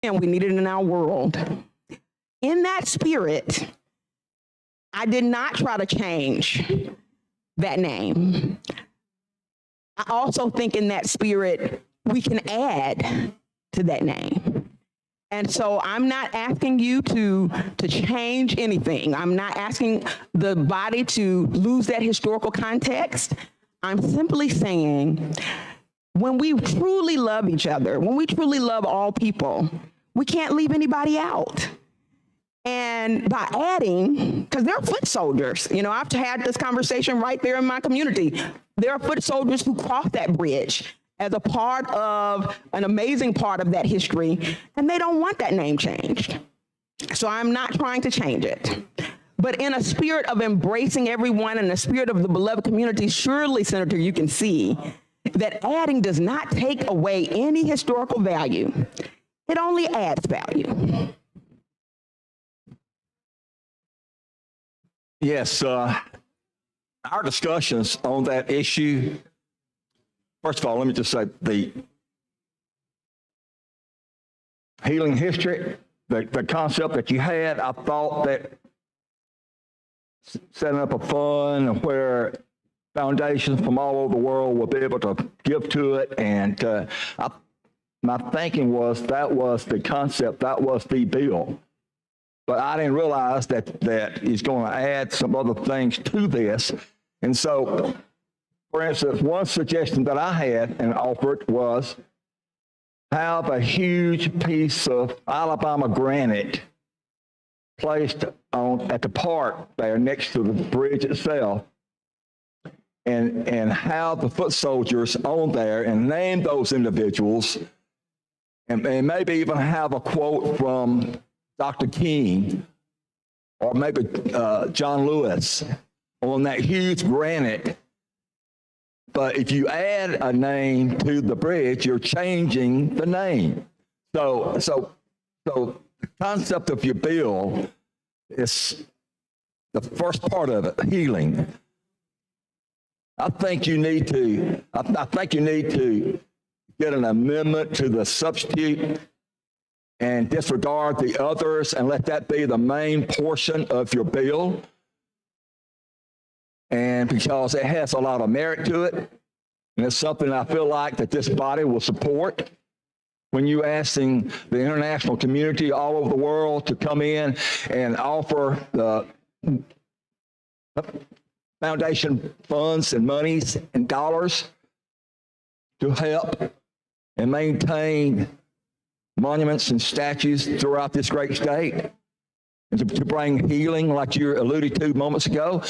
and we need it in our world. In that spirit, I did not try to change that name. I also think in that spirit, we can add to that name. And so I'm not asking you to change anything. I'm not asking the body to lose that historical context. I'm simply saying, when we truly love each other, when we truly love all people, we can't leave anybody out. And by adding, because there are foot soldiers, you know, I've had this conversation right there in my community. There are foot soldiers who crossed that bridge as a part of an amazing part of that history, and they don't want that name changed. So I'm not trying to change it. But in a spirit of embracing everyone, in the spirit of the beloved community, surely, Senator, you can see that adding does not take away any historical value. It only adds value. Yes, our discussions on that issue, first of all, let me just say the healing history, the concept that you had, I thought that setting up a fund where foundations from all over the world will be able to give to it. And my thinking was that was the concept, that was the bill. But I didn't realize that he's going to add some other things to this. And so, for instance, one suggestion that I had and offered was have a huge piece of Alabama granite placed at the park there next to the bridge itself, and have the foot soldiers on there and name those individuals, and maybe even have a quote from Dr. King or maybe John Lewis on that huge granite. But if you add a name to the bridge, you're changing the name. So the concept of your bill is the first part of it, healing. I think you need to get an amendment to the substitute and disregard the others and let that be the main portion of your bill. And because it has a lot of merit to it, and it's something I feel like that this body will support. When you asking the international community all over the world to come in and offer the foundation funds and monies and dollars to help and maintain monuments and statues throughout this great state, and to bring healing like you alluded to moments ago,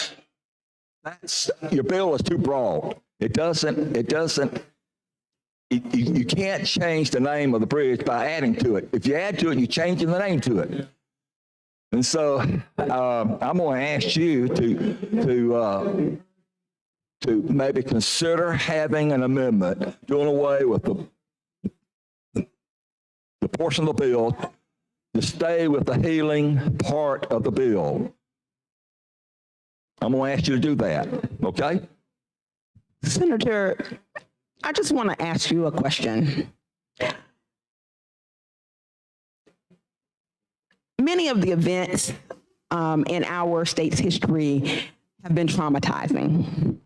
your bill is too broad. You can't change the name of the bridge by adding to it. If you add to it, you're changing the name to it. And so I'm going to ask you to maybe consider having an amendment doing away with the portion of the bill to stay with the healing part of the bill. I'm going to ask you to do that, okay? Senator, I just want to ask you a question. Many of the events in our state's history have been traumatizing.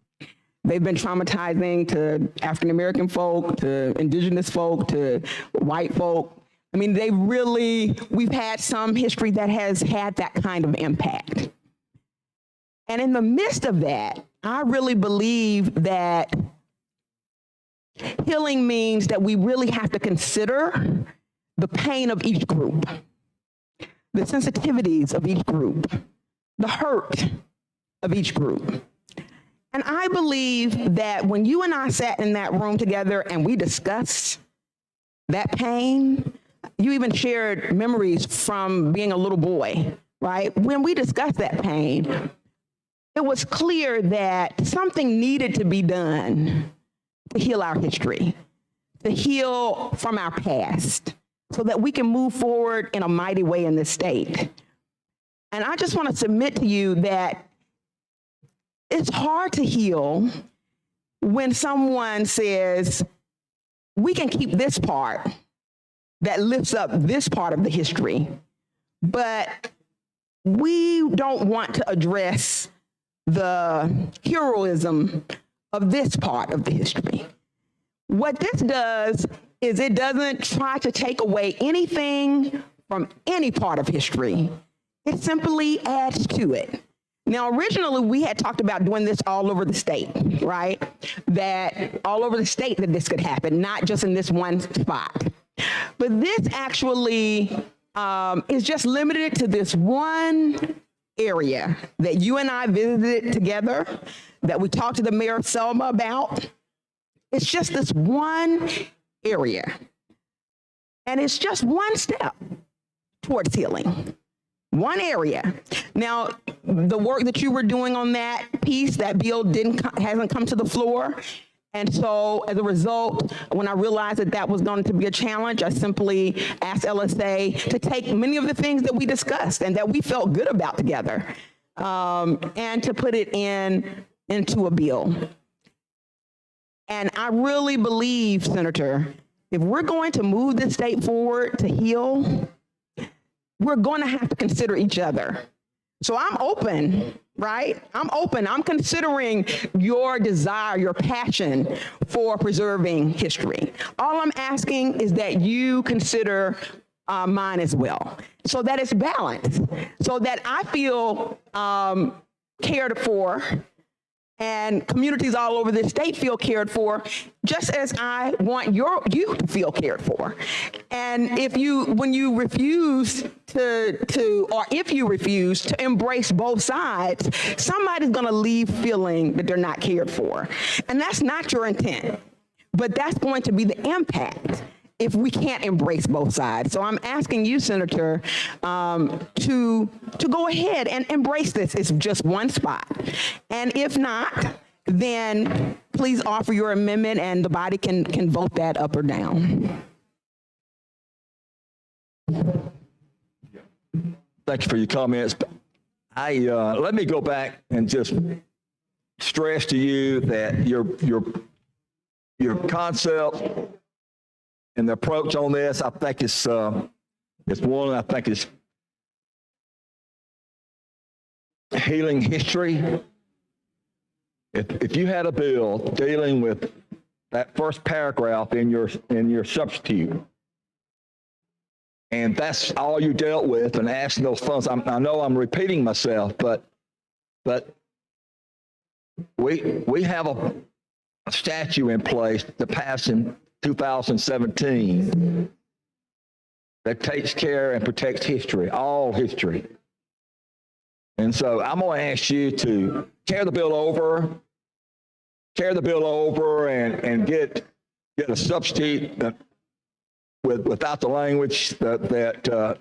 They've been traumatizing to African-American folk, to indigenous folk, to white folk. I mean, we've had some history that has had that kind of impact. And in the midst of that, I really believe that healing means that we really have to consider the pain of each group, the sensitivities of each group, the hurt of each group. And I believe that when you and I sat in that room together and we discussed that pain, you even shared memories from being a little boy, right? When we discussed that pain, it was clear that something needed to be done to heal our history, to heal from our past, so that we can move forward in a mighty way in this state. And I just want to submit to you that it's hard to heal when someone says, we can keep this part, that lifts up this part of the history, but we don't want to address the heroism of this part of the history. What this does is it doesn't try to take away anything from any part of history. It simply adds to it. Now, originally, we had talked about doing this all over the state, right? That all over the state that this could happen, not just in this one spot. But this actually is just limited to this one area that you and I visited together, that we talked to the mayor of Selma about. It's just this one area. And it's just one step towards healing. One area. Now, the work that you were doing on that piece, that bill hasn't come to the floor. And so as a result, when I realized that that was going to be a challenge, I simply asked LSA to take many of the things that we discussed and that we felt good about together, and to put it into a bill. And I really believe, Senator, if we're going to move this state forward to heal, we're going to have to consider each other. So I'm open, right? I'm open. I'm considering your desire, your passion for preserving history. All I'm asking is that you consider mine as well, so that it's balanced, so that I feel cared for, and communities all over this state feel cared for, just as I want you to feel cared for. And when you refuse if you refuse to embrace both sides, somebody's gonna leave feeling that they're not cared for. And that's not your intent, but that's going to be the impact if we can't embrace both sides. So I'm asking you, Senator, to go ahead and embrace this. It's just one spot. And if not, then please offer your amendment and the body can vote that up or down. Thank you for your comments. Let me go back and just stress to you that your concept and the approach on this, I think it's one I think is healing history. If you had a bill dealing with that first paragraph in your substitute, and that's all you dealt with, and asking those funds, I know I'm repeating myself, but we have a statute in place to pass in 2017 that takes care and protects history, all history. And so I'm going to ask you to tear the bill over and get a substitute without the language that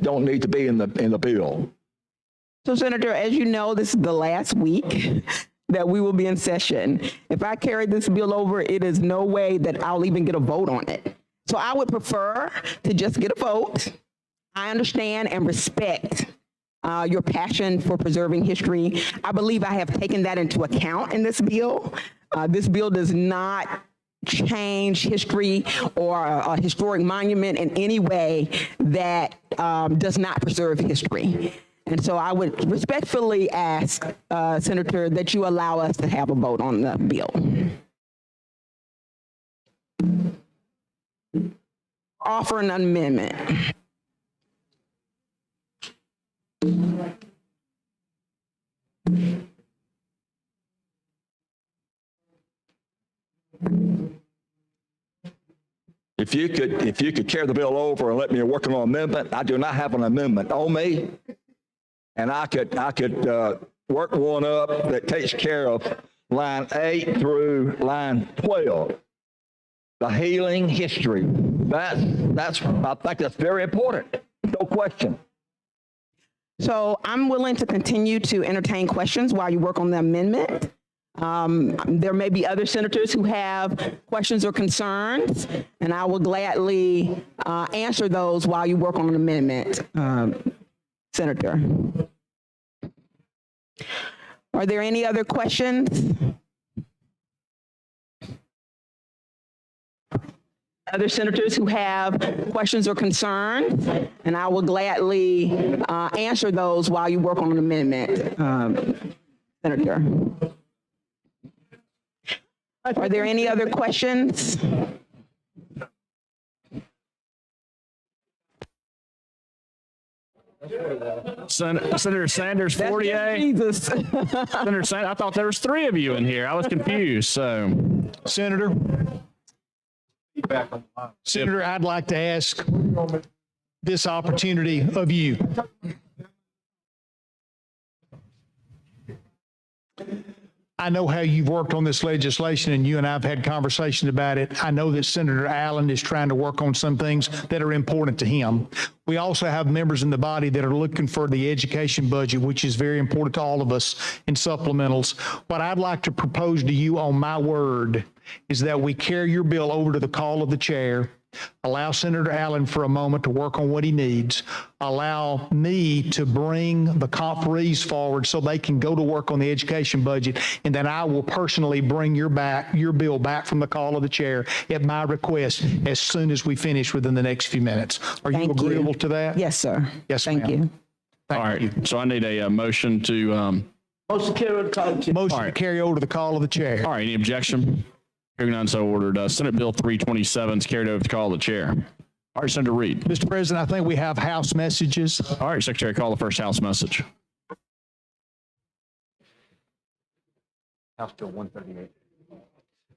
don't need to be in the bill. So, Senator, as you know, this is the last week that we will be in session. If I carry this bill over, it is no way that I'll even get a vote on it. So I would prefer to just get a vote. I understand and respect your passion for preserving history. I believe I have taken that into account in this bill. This bill does not change history or a historic monument in any way that does not preserve history. And so I would respectfully ask, Senator, that you allow us to have a vote on the bill. Offer an amendment. If you could carry the bill over and let me work on an amendment, I do not have an amendment on me. And I could work one up that takes care of line 8 through line 12. The healing history. I think that's very important. No question. So I'm willing to continue to entertain questions while you work on the amendment. There may be other senators who have questions or concerns, and I will gladly answer those while you work on an amendment, Senator. Are there any other questions? other senators who have questions or concerns, and I will gladly answer those while you work on an amendment, Senator. Are there any other questions? Senator Sanders, 48. Jesus. Senator Sanders, I thought there was 3 of you in here. I was confused. So, Senator, I'd like to ask this opportunity of you. I know how you've worked on this legislation, and you and I have had conversations about it. I know that Senator Allen is trying to work on some things that are important to him. We also have members in the body that are looking for the education budget, which is very important to all of us in supplementals. What I'd like to propose to you on my word is that we carry your bill over to the call of the chair, allow Senator Allen for a moment to work on what he needs, allow me to bring the conferees forward so they can go to work on the education budget, and then I will personally bring your bill back from the call of the chair at my request as soon as we finish within the next few minutes. Are you Thank you. agreeable to that? Yes, sir. Yes, Thank ma'am. you. all right. So I need a motion to, Motion to carry over to the call of the chair. all right, any objection? Hearing none, so ordered. Senate Bill 327 is carried over to the call of the chair. All right, Senator Reed. Mr. President, I think we have House messages. All right, Secretary, call the first House message. House Bill 138.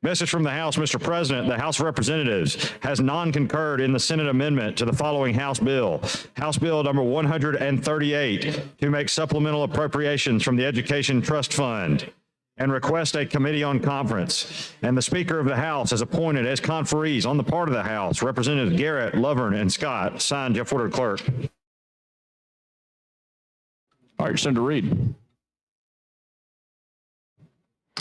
Message from the House, Mr. President. The House of Representatives has non-concurred in the Senate amendment to the following House bill. House Bill number 138 to make supplemental appropriations from the Education Trust Fund and request a committee on conference. And the Speaker of the House has appointed as conferees on the part of the House, Representatives Garrett, Lovern, and Scott. Signed, Jeff Woodard, Clerk. All right, Senator Reed.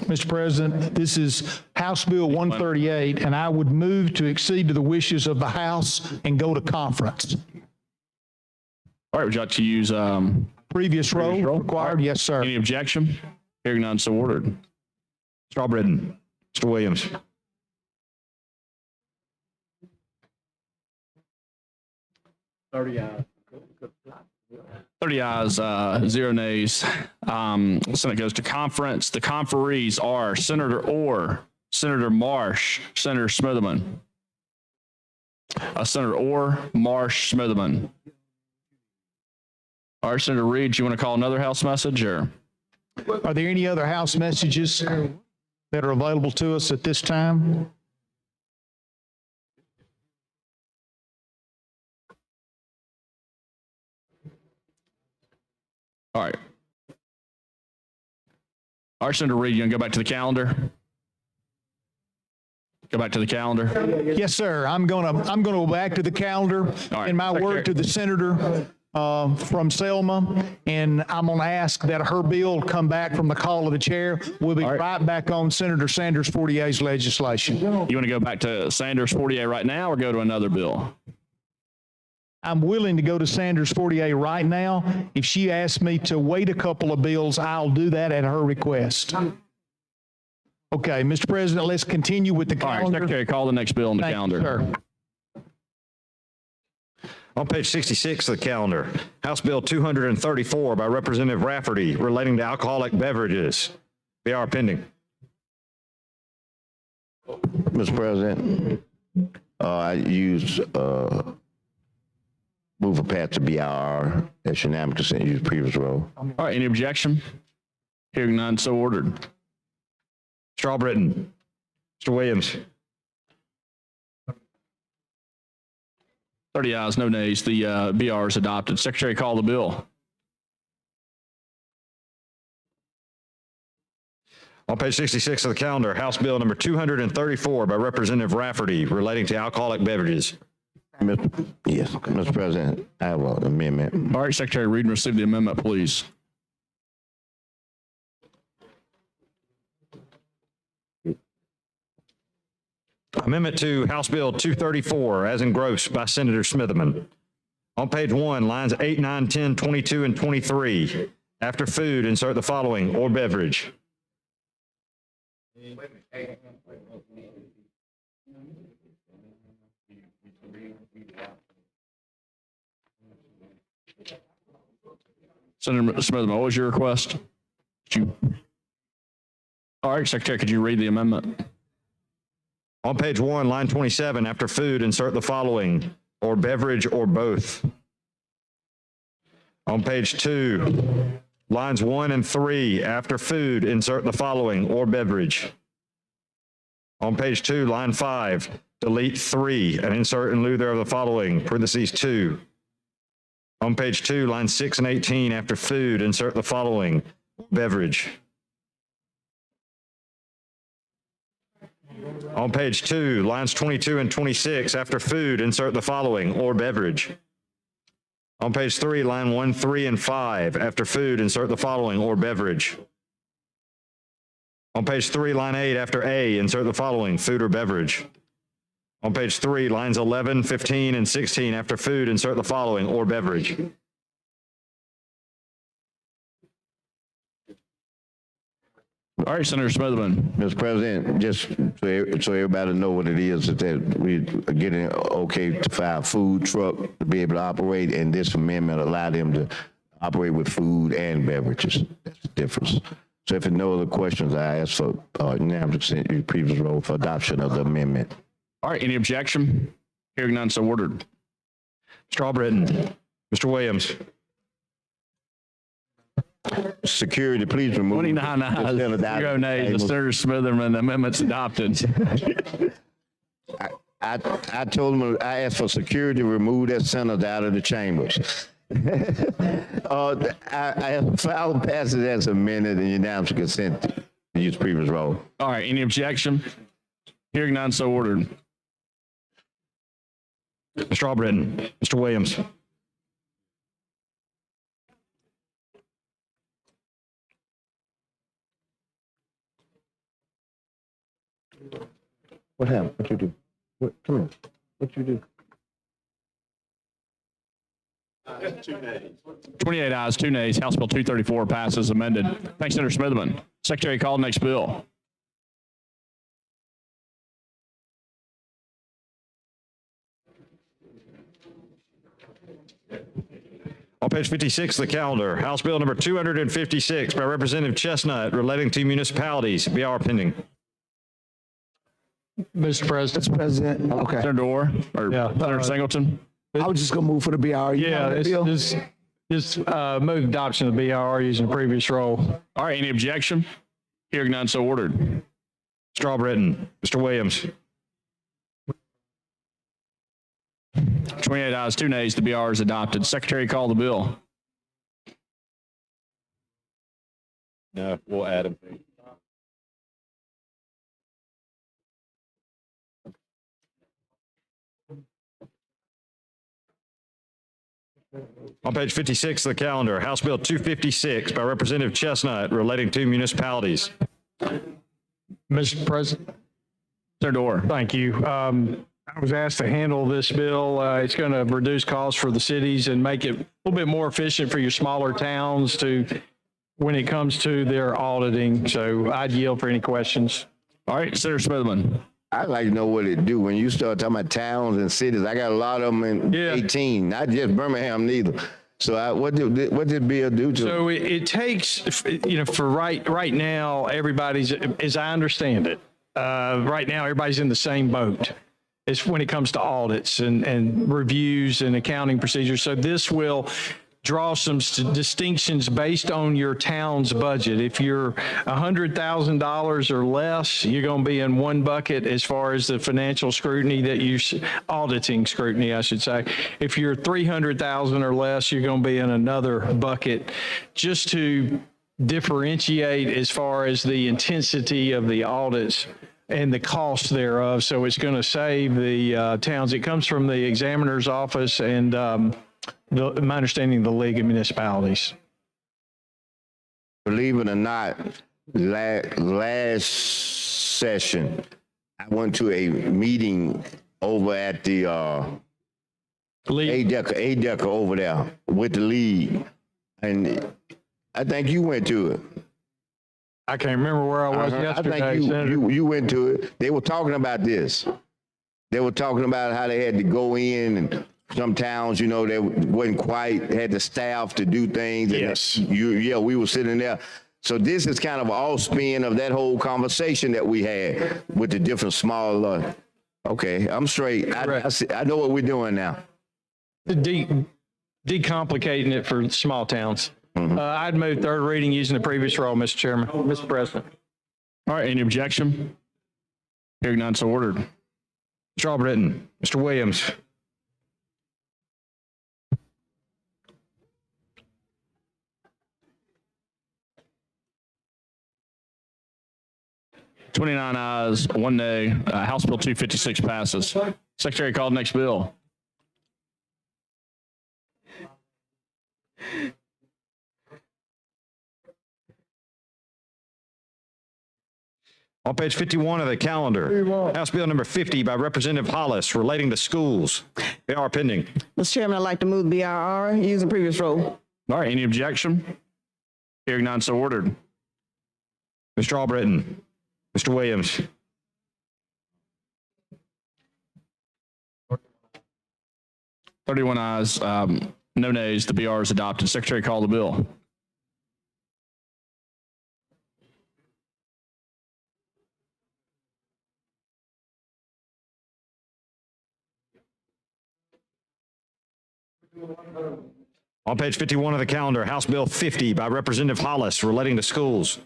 Mr. President, this is House Bill 138, and I would move to accede to the wishes of the House and go to conference. All right, would you like to use Previous roll required? Yes, sir. any objection? Hearing none, so ordered. Strawbridden. Mr. Williams. Thirty ayes, 0 nays. Senate goes to conference. The conferees are Senator Orr, Senator Marsh, Senator Smitherman. Senator Orr, Marsh, Smitherman. All right, Senator Reed, do you want to call another House message or? Are there any other House messages that are available to us at this time? All right. All right, Senator Reed, you want to go back to the calendar? Go back to the calendar. Yes, sir. I'm gonna go back to the calendar right, in my word to the senator from Selma, and I'm gonna ask that her bill come back from the call of the chair. We'll be right back on Senator Sanders 48's legislation. You want to go back to Sanders 48 right now or go to another bill? I'm willing to go to Sanders 48 right now. If she asks me to wait a couple of bills, I'll do that at her request. Okay, Mr. President, let's continue with the All right, calendar. Secretary, call the next bill on the Thank you, calendar. sir. On page 66 of the calendar, House Bill 234 by Representative Rafferty relating to alcoholic beverages. BR pending. Mr. President, I use move a pass to BR as unanimous consent use previous roll. All right, any objection? Hearing none, so ordered. Strawbridden. Mr. Williams. 30 ayes, no nays. The BR is adopted. Secretary, call the bill. On page 66 of the calendar, House Bill number 234 by Representative Rafferty relating to alcoholic beverages. Yes, Mr. President, I have an amendment. All right, Secretary, read and receive the amendment, please. Amendment to House Bill 234 as engrossed by Senator Smitherman. On page 1, lines 8, 9, 10, 22, and 23. After food, insert the following, or beverage. Senator Smithman, what was your request? All right, Secretary, could you read the amendment? On page 1, line 27, after food, insert the following, or beverage or both. On page 2, lines 1 and 3, after food, insert the following, or beverage. On page 2, line 5, delete 3 and insert in lieu thereof the following, parentheses 2. On page 2, line 6 and 18, after food, insert the following, beverage. On page 2, lines 22 and 26, after food, insert the following, or beverage. On page 3, line 1, 3, and 5, after food, insert the following, or beverage. On page 3, line 8, after A, insert the following, food or beverage. On page 3, lines 11, 15, and 16, after food, insert the following, or beverage. All right, Senator Smithman. Mr. President, just so everybody know what it is, that we are getting okay to file food truck to be able to operate, and this amendment allow them to operate with food and beverages. That's the difference. So if there are no other questions, I ask for unanimous consent in previous roll for adoption of the amendment. All right, any objection? Hearing none, so ordered. Mr. Albritton, Mr. Williams. Security, please remove. 29 ayes, 0 nays. The Senator Smithman amendment's adopted. I told him, I asked for security to remove that senator out of the chambers. I filed passes as amended and unanimous consent to use previous roll. All right, any objection? Hearing none, so ordered. Mr. Albritton, Mr. Williams. What happened? What you do? Come here. What you do? 28 ayes, 2 nays. House Bill 234 passes amended. Thanks, Senator Smithman. Secretary, call the next bill. On page 56 of the calendar, House Bill number 256 by Representative Chestnut relating to municipalities. BR pending. Mr. President. President, okay. Senator Orr or Yeah, Senator Singleton? I was just gonna move for the BR. Yeah, it's just move adoption of the BR using the previous roll. All right, any objection? Hearing none, so ordered. Mr. Albritton, Mr. Williams. 28 ayes, 2 nays. The BR is adopted. Secretary, call the bill. No, we'll add him. On page 56 of the calendar, House Bill 256 by Representative Chestnut relating to municipalities. Mr. President. Senator Orr. Thank you. I was asked to handle this bill. It's going to reduce costs for the cities and make it a little bit more efficient for your smaller towns when it comes to their auditing. So I'd yield for any questions. All right, Senator Smithman. I'd like to know what it do. When you start talking about towns and cities, I got a lot of them in 18, not just Birmingham neither. So what did bill do to So it takes, for right now, everybody's, as I understand it, right now, everybody's in the same boat. It's when it comes to audits and reviews and accounting procedures. So this will draw some distinctions based on your town's budget. If you're $100,000 or less, you're going to be in one bucket as far as the financial scrutiny auditing scrutiny, I should say. If you're 300,000 or less, you're going to be in another bucket, just to differentiate as far as the intensity of the audits and the cost thereof. So it's going to save the towns. It comes from the examiner's office and my understanding, the League of Municipalities. Believe it or not, last session, I went to a meeting over at the ADECA over there with the league, and I think you went to it. I can't remember where I was yesterday, I think Senator. you went to it. They were talking about this. They were talking about how they had to go in and some towns, you know, that wasn't quite, had the staff to do things. And Yes. we were sitting there. So this is kind of an all spin of that whole conversation that we had with the different small, okay, I'm straight. I know what we're doing now. Decomplicating it for small towns. I'd move third reading using the previous rule, Mr. Chairman, Mr. President. All right, any objection? Hearing none, so ordered. Mr. Albritton, Mr. Williams, 29 ayes, 1 nay. House Bill 256 passes. Secretary, call the next bill. on page 51 of the calendar, House Bill number 50 by Representative Hollis relating to schools. BR pending. Mr. Chairman, I'd like to move the BIR using previous rule. All right, any objection? Hearing none, so ordered. Mr. Albritton, Mr. Williams, 31 ayes, no nays. The BR is adopted. Secretary, call the bill. on page 51 of the calendar, House Bill 50 by Representative Hollis relating to schools.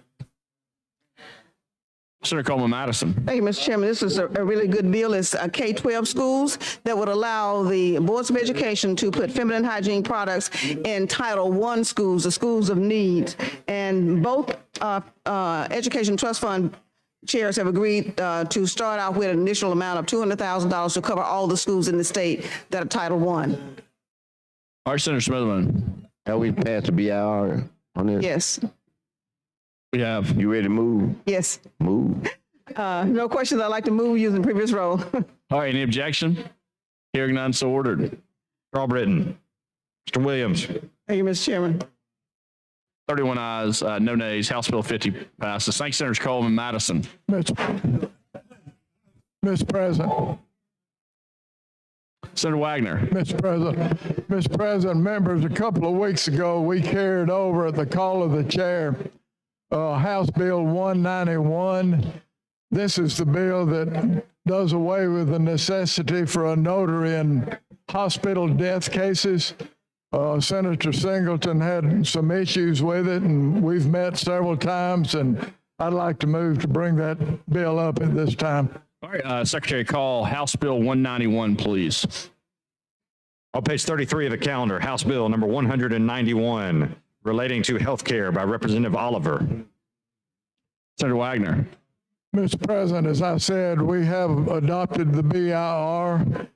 Senator Coleman Madison. Thank you, Mr. Chairman. This is a really good bill. It's K-12 schools that would allow the boards of education to put feminine hygiene products in Title I schools, the schools of need. And both Education Trust Fund chairs have agreed to start out with an initial amount of $200,000 to cover all the schools in the state that are Title I. All right, Senator Smithman. Have we passed the BIR on this? Yes, We have. You ready to move? yes. Move. No questions. I'd like to move using previous rule. All right, any objection? Hearing none, so ordered. Mr. Albritton, Mr. Williams, Thank you, Mr. Chairman. 31 ayes, no nays. House Bill 50 passes. Thank you, Senators Coleman Madison. Mr. President, Senator Wagner. Mr. President, members, a couple of weeks ago, we carried over at the call of the chair, House Bill 191. This is the bill that does away with the necessity for a notary in hospital death cases. Senator Singleton had some issues with it, and we've met several times, and I'd like to move to bring that bill up at this time. All right, Secretary, call House Bill 191, please. on page 33 of the calendar, House Bill number 191 relating to health care by Representative Oliver. Senator Wagner. Mr. President, as I said, we have adopted the BIR,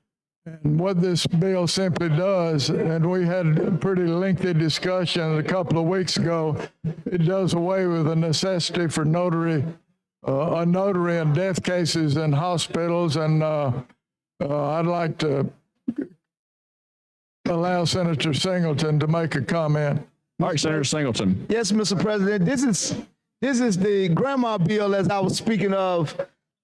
and what this bill simply does, and we had a pretty lengthy discussion a couple of weeks ago, it does away with the necessity for a notary in death cases in hospitals, and I'd like to allow Senator Singleton to make a comment. All right, Senator Singleton. Yes, Mr. President, this is the grandma bill, as I was speaking of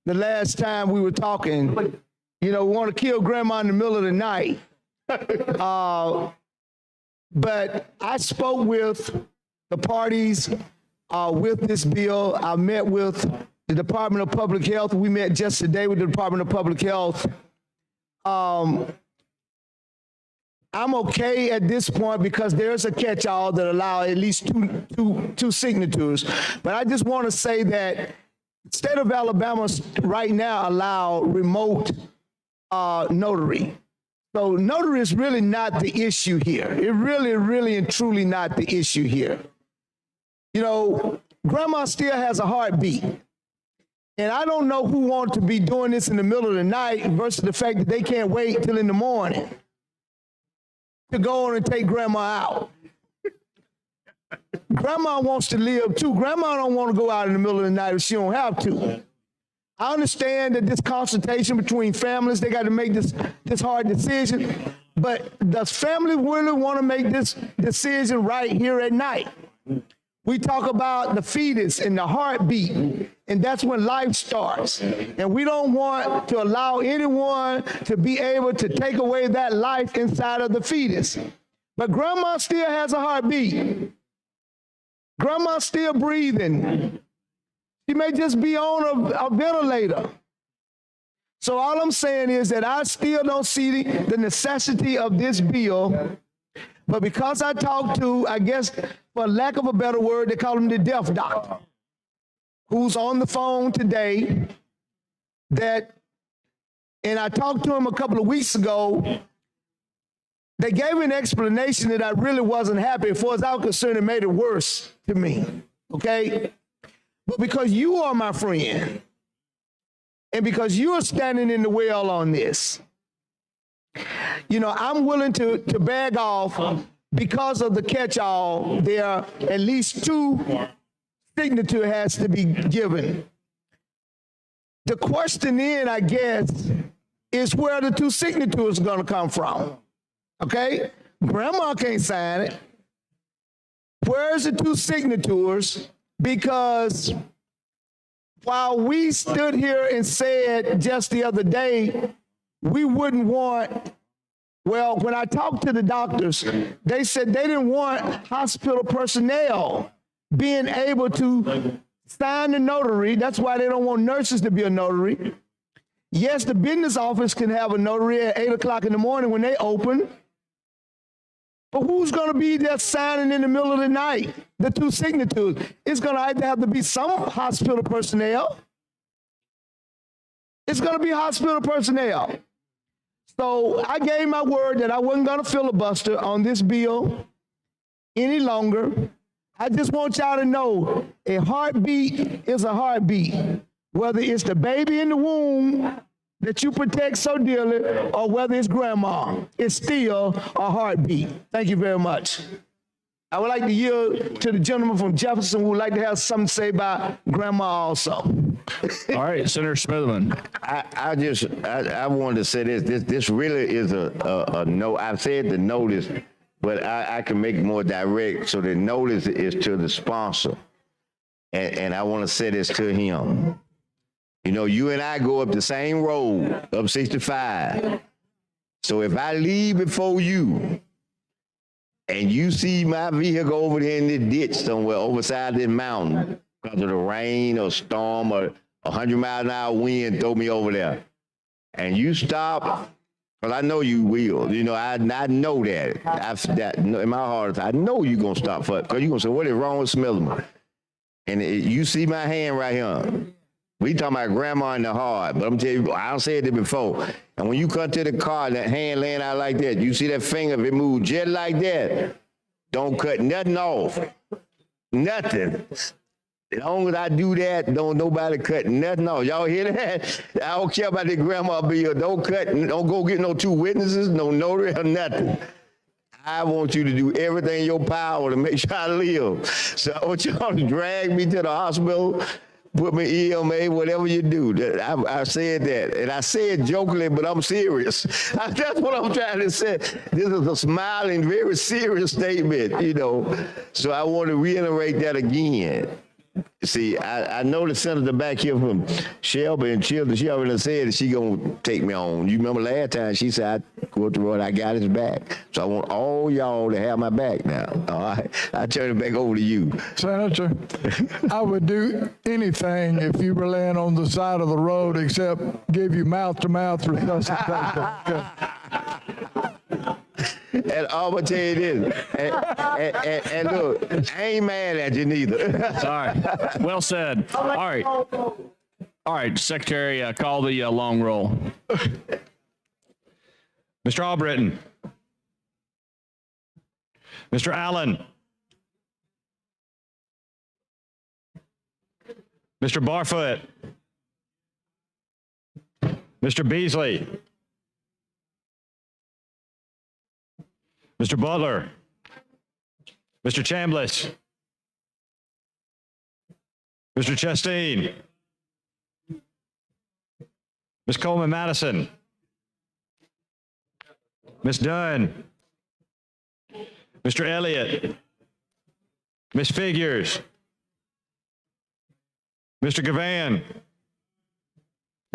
the last time we were talking. You know, we want to kill grandma in the middle of the night. But I spoke with the parties with this bill. I met with the Department of Public Health. We met just today with the Department of Public Health. I'm okay at this point because there's a catch-all that allow at least two signatures. But I just want to say that the state of Alabama right now allow remote notary. So notary is really not the issue here. It really and truly not the issue here. You know, grandma still has a heartbeat. And I don't know who wants to be doing this in the middle of the night versus the fact that they can't wait till in the morning to go on and take grandma out. Grandma wants to live too. Grandma don't want to go out in the middle of the night if she don't have to. I understand that this consultation between families, they got to make this hard decision, but does family really want to make this decision right here at night? We talk about the fetus and the heartbeat, and that's when life starts. And we don't want to allow anyone to be able to take away that life inside of the fetus. But grandma still has a heartbeat. Grandma's still breathing. She may just be on a ventilator. So all I'm saying is that I still don't see the necessity of this bill. But because I talked to, I guess, for lack of a better word, they call him the deaf doctor, who's on the phone today, and I talked to him a couple of weeks ago. They gave me an explanation that I really wasn't happy. As far as I was concerned, it made it worse to me, okay? But because you are my friend, and because you are standing in the well on this, you know, I'm willing to bag off because of the catch-all. There are at least 2 signature has to be given. The question then, I guess, is where the 2 signatures are going to come from. Okay? Grandma can't sign it. Where's the 2 signatures? Because while we stood here and said just the other day, we wouldn't want, well, when I talked to the doctors, they said they didn't want hospital personnel being able to sign the notary. That's why they don't want nurses to be a notary. Yes, the business office can have a notary at 8 o'clock in the morning when they open. But who's going to be there signing in the middle of the night, the 2 signatures? It's going to either have to be some hospital personnel. It's going to be hospital personnel. So I gave my word that I wasn't going to filibuster on this bill any longer. I just want y'all to know a heartbeat is a heartbeat, whether it's the baby in the womb that you protect so dearly or whether it's grandma, it's still a heartbeat. Thank you very much. I would like to yield to the gentleman from Jefferson who would like to have something to say about grandma also. All right, Senator Smithman. I wanted to say this. This really is a no. I've said the notice, but I can make it more direct. So the notice is to the sponsor, and I want to say this to him. You know, you and I go up the same road, up 65. So if I leave before you, and you see my vehicle over there in this ditch somewhere, overside this mountain, because of the rain or storm or 100-mile-an-hour wind throw me over there, and you stop, because I know you will. You know, I know that. In my heart, I know you're going to stop for it, because you're going to say, what is wrong with Smithman? And you see my hand right here. We talking about grandma in the heart, but I'm telling you, I said it before. And when you come to the car and that hand laying out like that, you see that finger, if it moves just like that, don't cut nothing off. Nothing. As long as I do that, don't nobody cut nothing off. Y'all hear that? I don't care about the grandma bill. Don't go get no 2 witnesses, no notary or nothing. I want you to do everything in your power to make sure I live. So I want y'all to drag me to the hospital, put me EMA, whatever you do. I said that. And I said jokingly, but I'm serious. That's what I'm trying to say. This is a smiling, very serious statement, you know. So I want to reiterate that again. See, I know the senator back here from Shelby and Children, she already said that she going to take me on. You remember last time she said, I go up the road, I got his back. So I want all y'all to have my back now. All right? I turn it back over to you. Senator, I would do anything if you were laying on the side of the road except give you mouth-to-mouth resuscitation. And I'm going to tell you this, and look, I ain't mad at you neither. All right. Well said. All right, Secretary, call the long roll. Mr. Albritton. Mr. Allen. Mr. Barfoot. Mr. Beasley. Mr. Butler. Mr. Chambliss. Mr. Chastain. Ms. Coleman Madison. Ms. Dunn. Mr. Elliott. Ms. Figures, Mr. Gavan,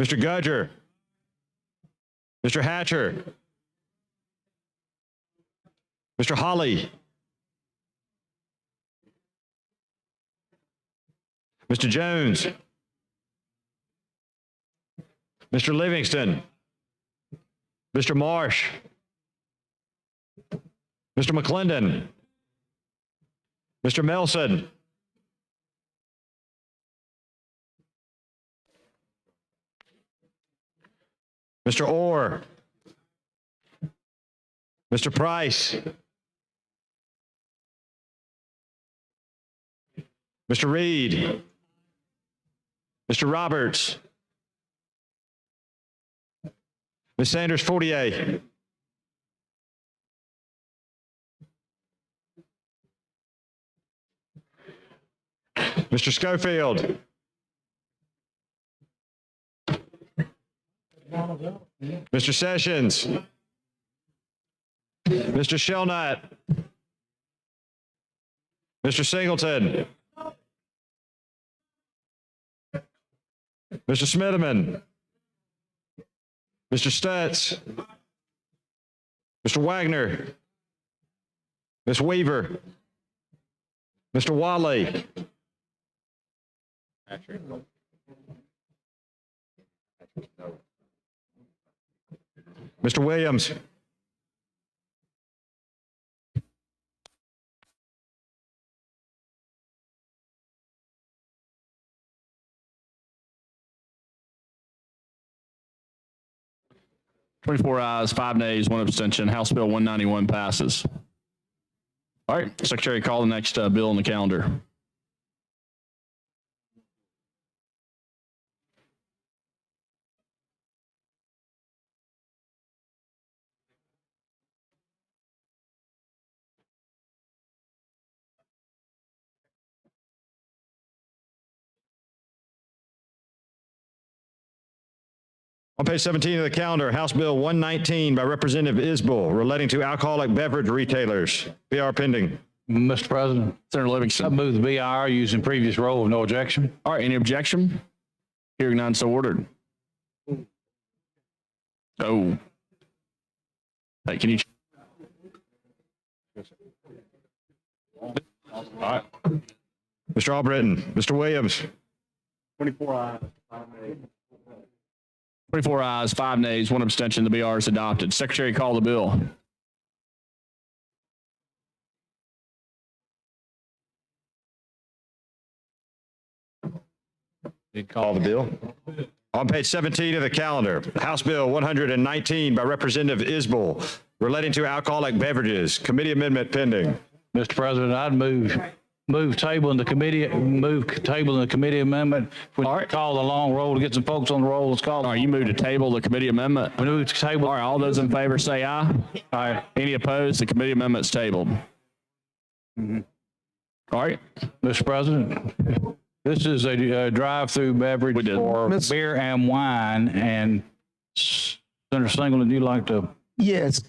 Mr. Gudger, Mr. Hatcher, Mr. Holly, Mr. Jones, Mr. Livingston, Mr. Marsh, Mr. McClendon, Mr. Melson, Mr. Orr, Mr. Price, Mr. Reed, Mr. Roberts, Ms. Sanders Fortier, Mr. Schofield, Mr. Sessions, Mr. Shelnut, Mr. Singleton, Mr. Smitherman, Mr. Stutz, Mr. Wagner, Ms. Weaver, Mr. Wally, Mr. Williams, Twenty-four ayes, 5 nays, 1 abstention. House Bill 191 passes. All right, Secretary, call the next bill on the calendar. On page 17 of the calendar, House Bill 119 by Representative Isbell relating to alcoholic beverage retailers. BR pending. Mr. President, Senator I Livingston. move the BIR using previous role with no objection. All right, any objection? Hearing none, so ordered. Oh. Hey, can you? All right. Mr. Albritton, Mr. Williams, 24 ayes, 5 nays, 1 abstention. The BR is adopted. Secretary, call the bill. call the bill. On page 17 of the calendar, House Bill 119 by Representative Isbell relating to alcoholic beverages. Committee amendment pending. Mr. President, I'd move table in the committee, amendment. If we All right. call the long roll to get some folks on the roll, let's call. All right, you move to table the committee amendment. We move to table. All right, all those in favor say aye. Aye. Any opposed? The committee amendment's tabled. All right, Mr. President, this is a drive-through We beverage did. for Miss- beer and wine, and Senator Singleton, do you like to? Yes,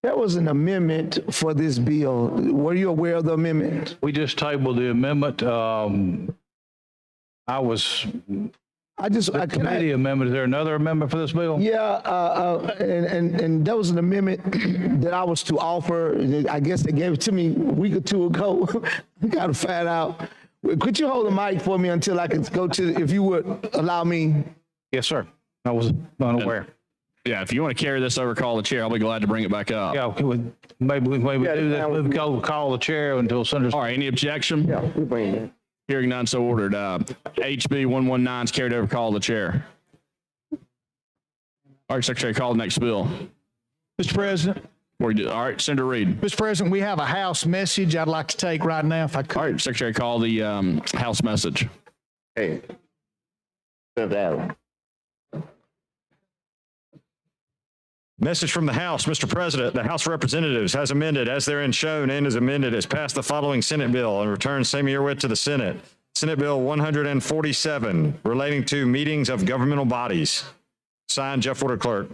there was an amendment for this bill. Were you aware of the amendment? We just tabled the amendment. Committee amendment. Is there another amendment for this bill? Yeah, and that was an amendment that I was to offer. I guess they gave it to me a week or two ago. I got to find out. Could you hold the mic for me until I can go to, if you would allow me? Yes, sir. I was unaware. yeah, if you want to carry this over, call the chair. I'll be glad to bring it back up. Yeah, maybe we do that. Maybe call the chair until Senator. All right, any objection? Yeah, we bring it. Hearing none, so ordered. HB 119 is carried over, call the chair. All right, Secretary, call the next bill. Mr. President, All right, Senator Reed. Mr. President, we have a House message I'd like to take right now if I could. All right, Secretary, call the House message. Hey, Senator Allen. Message from the House, Mr. President, the House of Representatives has amended as therein shown and is amended has passed the following Senate bill and returned same herewith to the Senate. Senate Bill 147 relating to meetings of governmental bodies. Signed, Jeff Woodard, Clerk.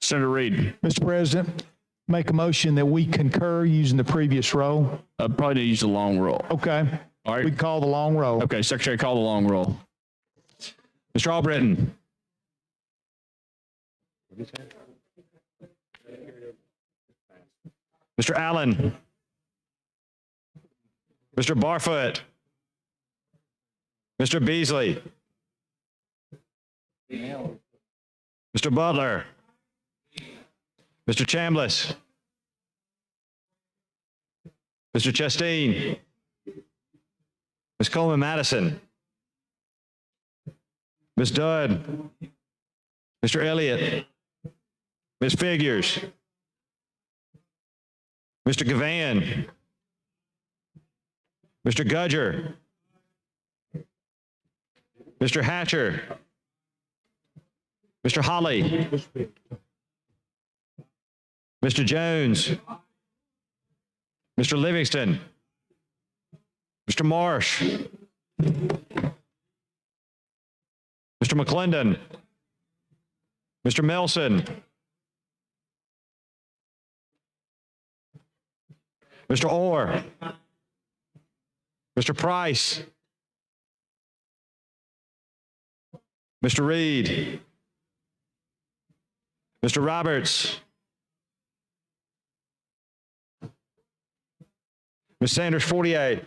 Senator Reed. Mr. President, Make a motion that we concur using the previous roll. Probably need to use the long roll. Okay. All right. We call the long roll. Okay, Secretary, call the long roll. Mr. Albritton. Mr. Allen. Mr. Barfoot. Mr. Beasley. Mr. Butler. Mr. Chambliss. Mr. Chasteen. Ms. Coleman Madison. Ms. Dodd. Mr. Elliott. Ms. Figures. Mr. Gavan. Mr. Gudger. Mr. Hatcher. Mr. Holly. Mr. Jones. Mr. Livingston. Mr. Marsh. Mr. McClendon. Mr. Melson. Mr. Orr. Mr. Price. Mr. Reed. Mr. Roberts. Ms. Sanders, 48.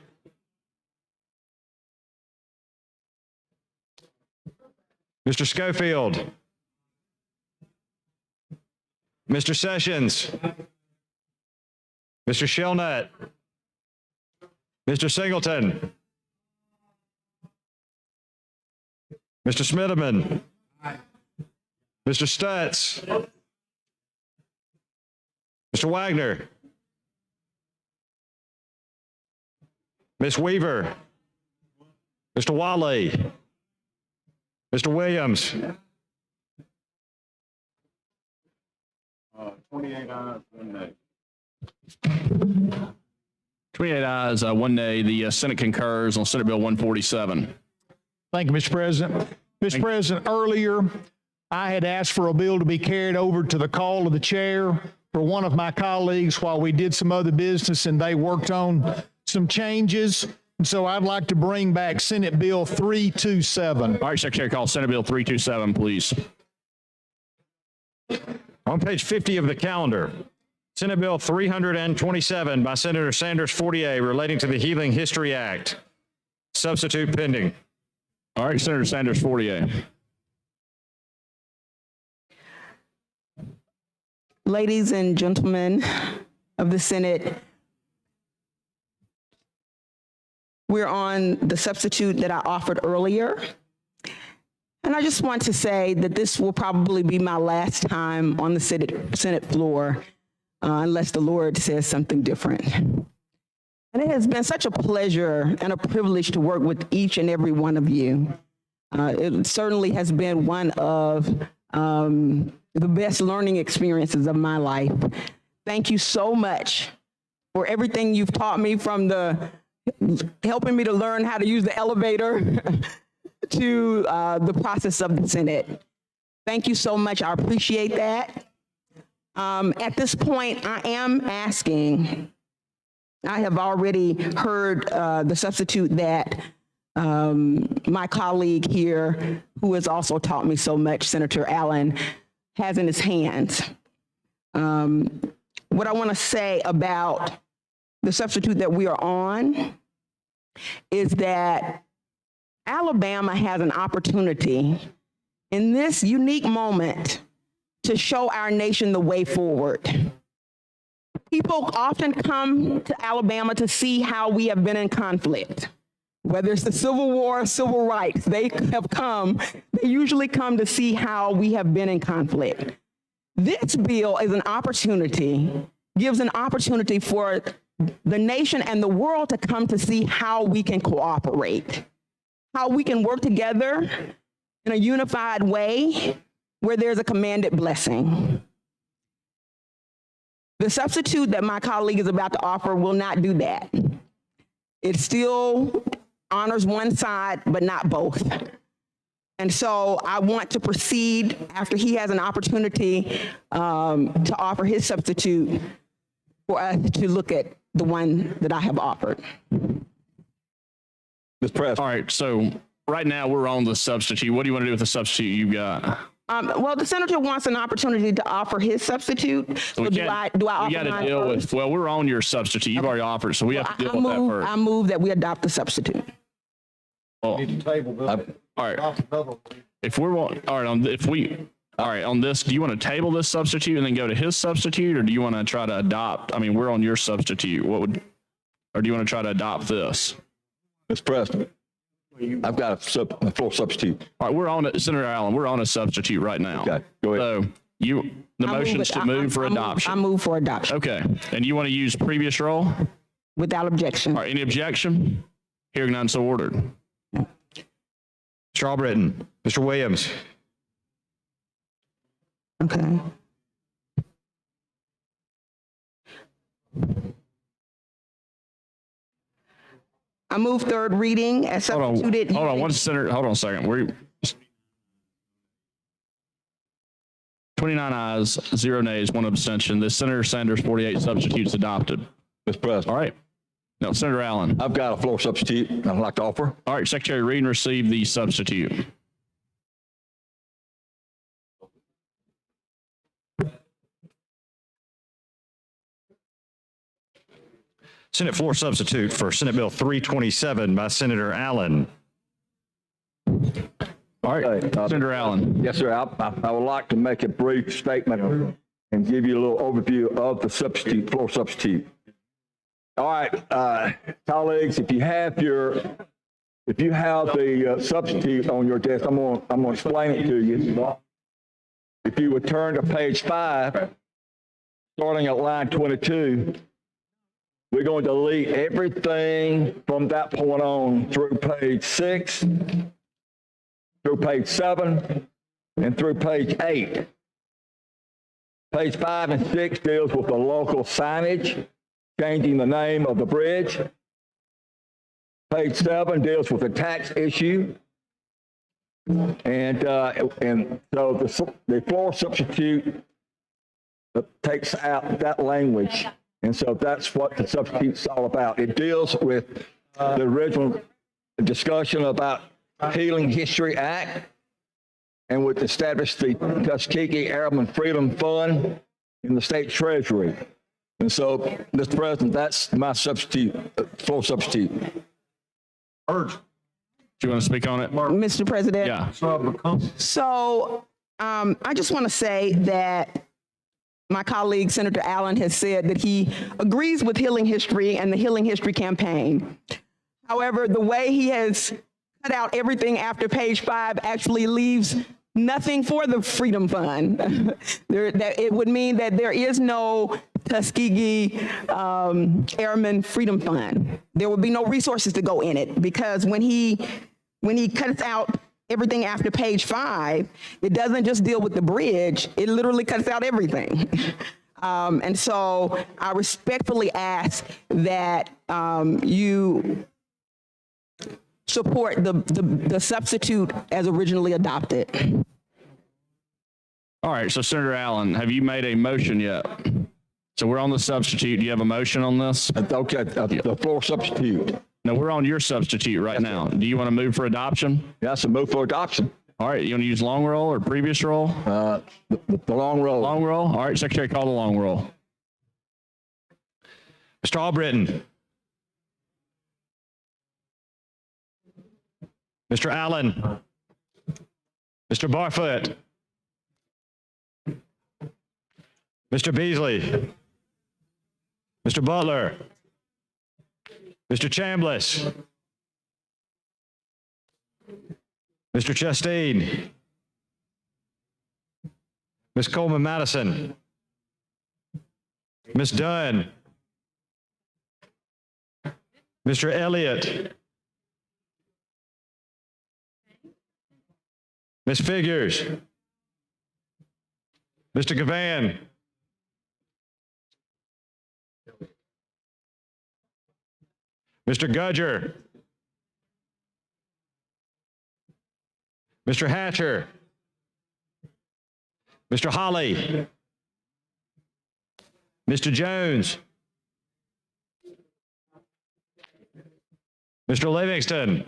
Mr. Schofield. Mr. Sessions. Mr. Shellnut. Mr. Singleton. Mr. Smitherman. Mr. Stutz. Mr. Wagner. Ms. Weaver. Mr. Wiley. Mr. Williams. 28 ayes, 1 nay. 28 ayes, 1 nay. The Senate concurs on Senate Bill 147. Thank you, Mr. President. Mr. President, earlier, I had asked for a bill to be carried over to the call of the chair for one of my colleagues while we did some other business and they worked on some changes. And so I'd like to bring back Senate Bill 327. All right, Secretary, call Senate Bill 327, please. On page 50 of the calendar, Senate Bill 327 by Senator Sanders 48 relating to the Healing History Act. Substitute pending. All right, Senator Sanders, 48. Ladies and gentlemen of the Senate, we're on the substitute that I offered earlier. And I just want to say that this will probably be my last time on the Senate floor, unless the Lord says something different. And it has been such a pleasure and a privilege to work with each and every one of you. It certainly has been one of the best learning experiences of my life. Thank you so much for everything you've taught me, from helping me to learn how to use the elevator to the process of the Senate. Thank you so much. I appreciate that. At this point, I am asking, I have already heard the substitute that my colleague here, who has also taught me so much, Senator Allen, has in his hands. What I want to say about the substitute that we are on is that Alabama has an opportunity in this unique moment to show our nation the way forward. People often come to Alabama to see how we have been in conflict. Whether it's the Civil War or civil rights, they usually come to see how we have been in conflict. This bill is an opportunity, gives an opportunity for the nation and the world to come to see how we can cooperate, how we can work together in a unified way where there's a commanded blessing. The substitute that my colleague is about to offer will not do that. It still honors one side, but not both. And so I want to proceed after he has an opportunity to offer his substitute for us to look at the one that I have offered. Mr. President. All right, so right now we're on the substitute. What do you want to do with the substitute you've got? Well, the senator wants an opportunity to offer his substitute. So We do I offer we got to mine deal first? with, well, we're on your substitute. You've already offered, so we have to deal with that first. I move that we adopt the substitute. All right. If we're, all right, on this, do you want to table this substitute and then go to his substitute, or do you want to try to adopt? I mean, we're on your substitute. Or do you want to try to adopt this? Mr. President, I've got a floor substitute. All right, we're on it, Senator Allen, we're on a substitute right now. Okay, go ahead. So the motion's to move for adoption. I move for adoption Okay, and you want to use previous roll? All without objection. right, any objection? Hearing none, so ordered. Mr. Albritton, Mr. Williams, Okay. I move third reading as substituted. Hold on, one Senator, hold on a second. We're 29 ayes, 0 nays, 1 abstention. The Senator Sanders 48 substitutes adopted. Mr. President, All right. Now, Senator Allen. I've got a floor substitute I'd like to offer. All right, Secretary read and receive the substitute. Senate floor substitute for Senate Bill 327 by Senator Allen. All right, Okay, Senator Allen. Yes, sir. I would like to make a brief statement and give you a little overview of the substitute, floor substitute. All right, colleagues, if you have the substitute on your desk, I'm going to explain it to you. If you would turn to page 5, starting at line 22, we're going to delete everything from that point on through page 6, through page 7, and through page 8. Page 5 and 6 deals with the local signage, changing the name of the bridge. Page 7 deals with the tax issue. And so the floor substitute takes out that language. And so that's what the substitute's all about. It deals with the original discussion about Healing History Act, and would establish the Tuskegee Airmen Freedom Fund in the state treasury. And so, Mr. President, that's my substitute, floor substitute. Do you want to speak on it? Mr. President. Yeah. So I just want to say that my colleague, Senator Allen, has said that he agrees with Healing History and the Healing History campaign. However, the way he has cut out everything after page 5 actually leaves nothing for the Freedom Fund. It would mean that there is no Tuskegee Airmen Freedom Fund. There would be no resources to go in it, because when he cuts out everything after page 5, it doesn't just deal with the bridge, it literally cuts out everything. And so I respectfully ask that you support the substitute as originally adopted. All right, so Senator Allen, have you made a motion yet? So we're on the substitute. Do you have a motion on this? Okay, the floor substitute. No, we're on your substitute right now. Do you want to move for adoption? That's a move for adoption. All right, you want to use long roll or previous roll? The long roll. Long roll? All right, Secretary, call the long roll. Mr. Albritton, Mr. Allen, Mr. Barfoot, Mr. Beasley, Mr. Butler, Mr. Chambliss, Mr. Chastain, Ms. Coleman Madison, Ms. Dunn, Mr. Elliott, Ms. Figures, Mr. Gavan, Mr. Gudger, Mr. Hatcher. Mr. Holly. Mr. Jones. Mr. Livingston.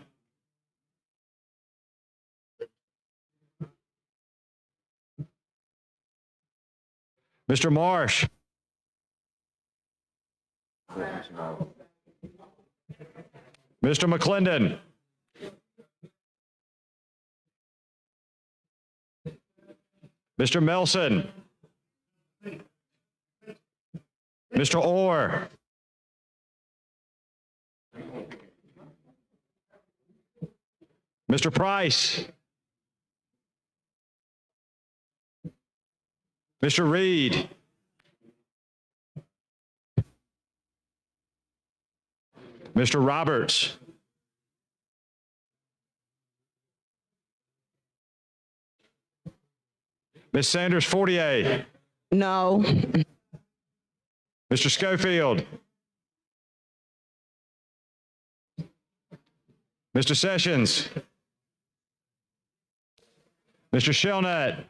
Mr. Marsh. Mr. McClendon. Mr. Melson. Mr. Orr. Mr. Price. Mr. Reed. Mr. Roberts. Ms. Sanders Fortier. No. Mr. Schofield. Mr. Sessions. Mr. Shelnut.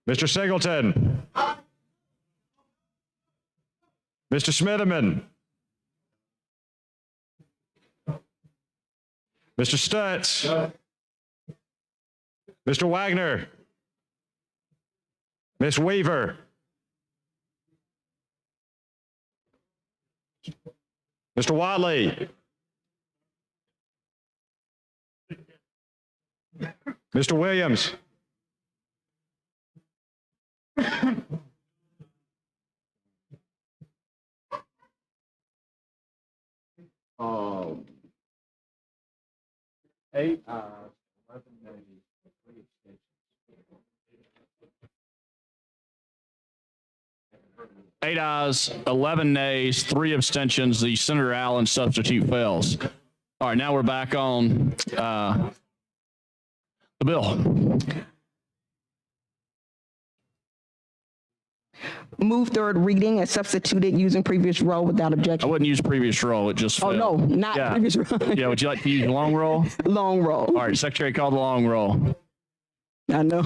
Mr. Singleton. Mr. Smitherman. Mr. Stutz. Mr. Wagner. Ms. Weaver. Mr. Watley. Mr. Williams. Eight ayes, 11 nays, 3 abstentions. The Senator Allen substitute fails. All right, now we're back on the bill. Move third reading as substituted using previous roll without I objection. wouldn't use previous roll. It just Oh, failed. no, not Yeah. previous roll. Yeah, would you like to use long roll? Long roll. All right, Secretary, call the long roll. I know.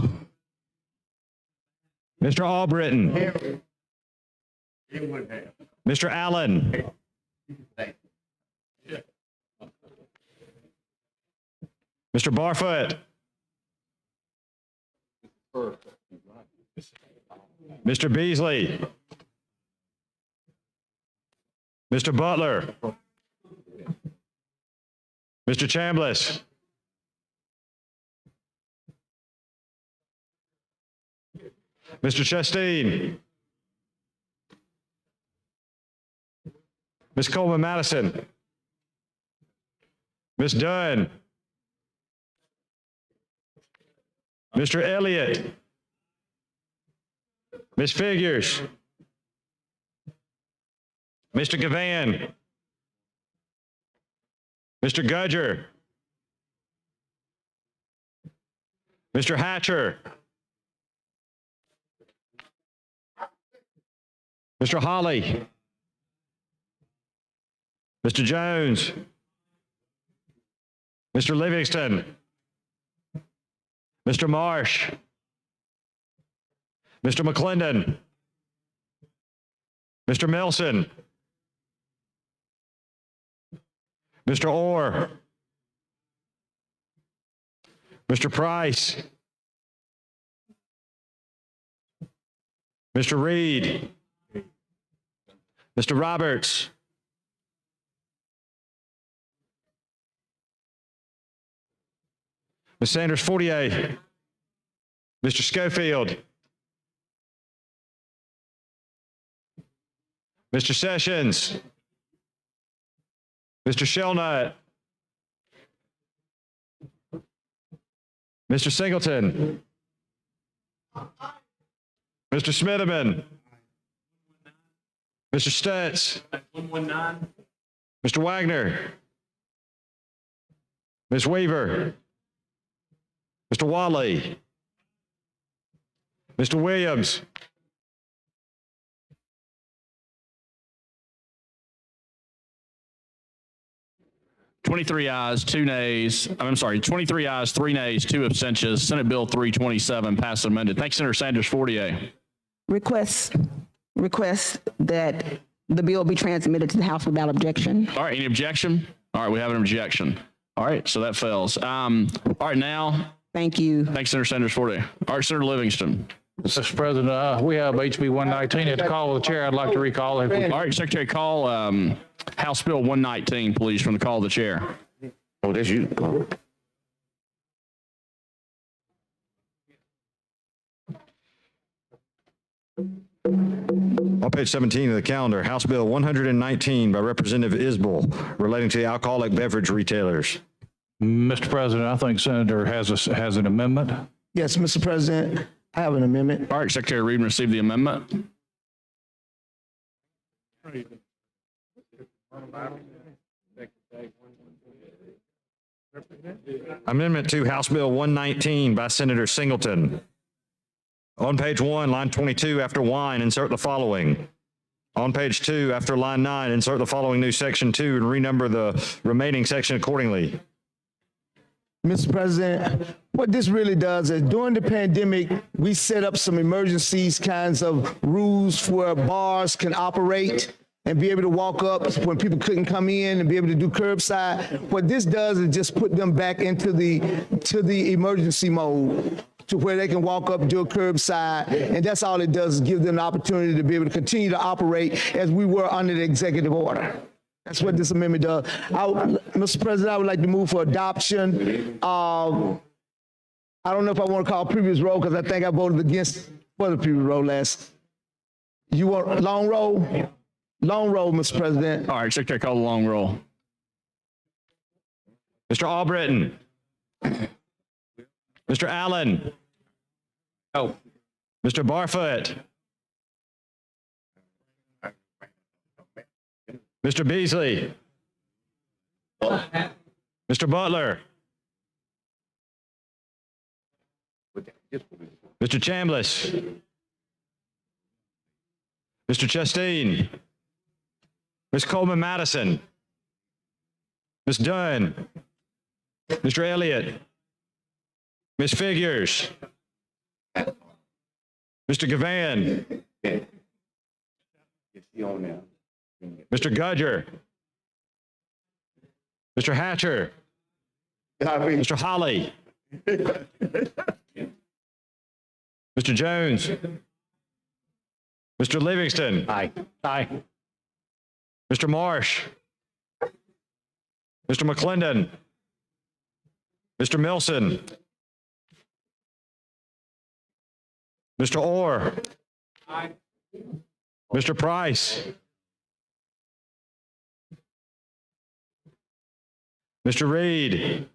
Mr. Albritton. Mr. Allen. Mr. Barfoot. Mr. Beasley. Mr. Butler. Mr. Chambliss. Mr. Chasteen. Ms. Coleman Madison. Ms. Dunn. Mr. Elliott. Ms. Figures. Mr. Gavan. Mr. Gudger. Mr. Hatcher. Mr. Holly. Mr. Jones. Mr. Livingston. Mr. Marsh. Mr. McClendon. Mr. Melson. Mr. Orr. Mr. Price. Mr. Reed. Mr. Roberts. Ms. Sanders Fortier. Mr. Schofield. Mr. Sessions. Mr. Shelnut. Mr. Singleton. Mr. Smitherman. Mr. Stutz. Mr. Wagner. Ms. Weaver. Mr. Watley. Mr. Williams. 23 ayes, 2 nays. I'm sorry, 23 ayes, 3 nays, 2 abstentions. Senate Bill 327 passed and amended. Thanks, Senator Sanders, 40A. Request that the bill be transmitted to the House without objection. All right, any objection? All right, we have an objection. All right, so that fails. All right, now, Thank you. thanks, Senator Sanders, 40A. All right, Senator Livingston. Mr. President, we have HB 119 at the call of the chair. I'd like to recall. All right, Secretary, call House Bill 119, please, from the call of the chair. Oh, that's you. Oh. On page 17 of the calendar, House Bill 119 by Representative Isbell relating to the alcoholic beverage retailers. Mr. President, I think Senator has an amendment. Yes, Mr. President, I have an amendment. All right, Secretary Reed received the amendment. Amendment to House Bill 119 by Senator Singleton. On page 1, line 22, after wine, insert the following. On page 2, after line 9, insert the following new section 2 and renumber the remaining section accordingly. Mr. President, what this really does is during the pandemic, we set up some emergencies kinds of rules where bars can operate and be able to walk up when people couldn't come in and be able to do curbside. What this does is just put them back into the emergency mode to where they can walk up, do a curbside, and that's all it does is give them the opportunity to be able to continue to operate as we were under the executive order. That's what this amendment does. Mr. President, I would like to move for adoption. I don't know if I want to call previous roll because I think I voted against for the previous roll last. You want long roll? Long roll, Mr. President. All right, Secretary, call the long roll. Mr. Albritton. Mr. Allen. Oh. Mr. Barfoot. Mr. Beasley. Mr. Butler. Mr. Chambliss. Mr. Chastain. Ms. Coleman Madison. Ms. Dunn. Mr. Elliott. Ms. Figures. Mr. Gavan. Mr. Gudger. Mr. Hatcher. Mr. Holly. Mr. Jones. Mr. Livingston. Aye. Aye. Mr. Marsh. Mr. McClendon. Mr. Milson. Mr. Orr. Aye. Mr. Price. Mr. Reed.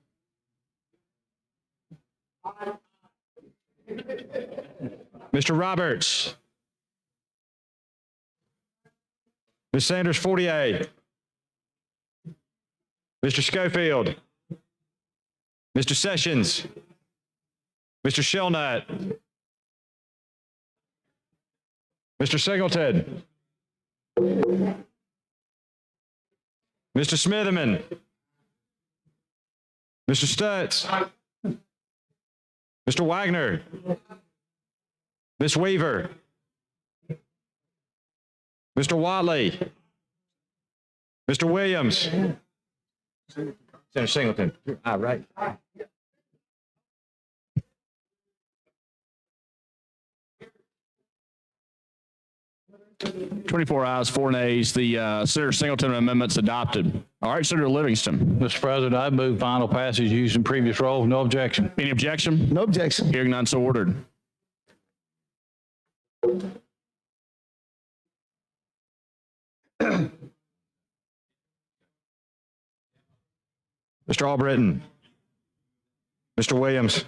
Mr. Roberts. Ms. Sanders, 48. Mr. Schofield. Mr. Sessions. Mr. Shelnut. Mr. Singleton. Mr. Smitherman. Mr. Stutz. Mr. Wagner. Ms. Weaver. Mr. Watley. Mr. Williams. Senator Singleton. All right. 24 ayes, 4 nays. The Senator Singleton amendment's adopted. All right, Senator Livingston. Mr. President, I move final passage using previous roll. No objection. Any objection? No objection. Hearing none, so ordered. Mr. Albritton. Mr. Williams.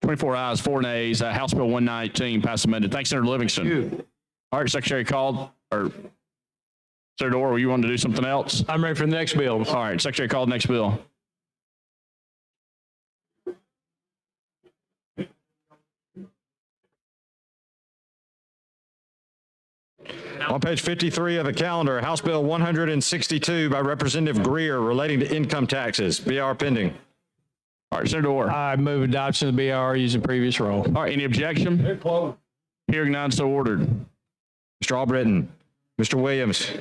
24 ayes, 4 nays. House Bill 119 passed amended. Thanks, Senator Livingston. All right, Secretary called, or Senator Orr, you wanted to do something else? I'm ready for the next bill. All right, Secretary called next bill. On page 53 of the calendar, House Bill 162 by Representative Greer relating to income taxes. BR pending. All right, Senator Orr. I move adoption of the BR using previous roll. All right, any objection? Hearing none, so ordered. Mr. Albritton, Mr. Williams.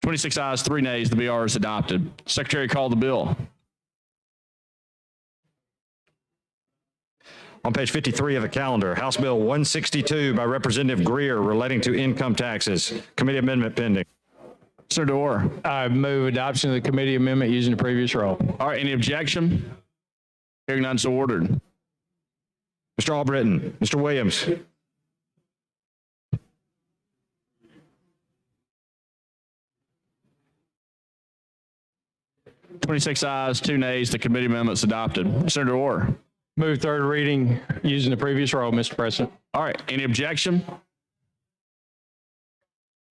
Twenty-six ayes, 3 nays. The BR is adopted. Secretary, call the bill. On page 53 of the calendar, House Bill 162 by Representative Greer relating to income taxes. Committee amendment pending. Senator Orr. I move adoption of the committee amendment using the previous roll. All right, any objection? Hearing none, so ordered. Mr. Albritton, Mr. Williams. Twenty-six ayes, 2 nays. The committee amendment's adopted. Senator Orr. Move third reading using the previous roll, Mr. President. All right, any objection?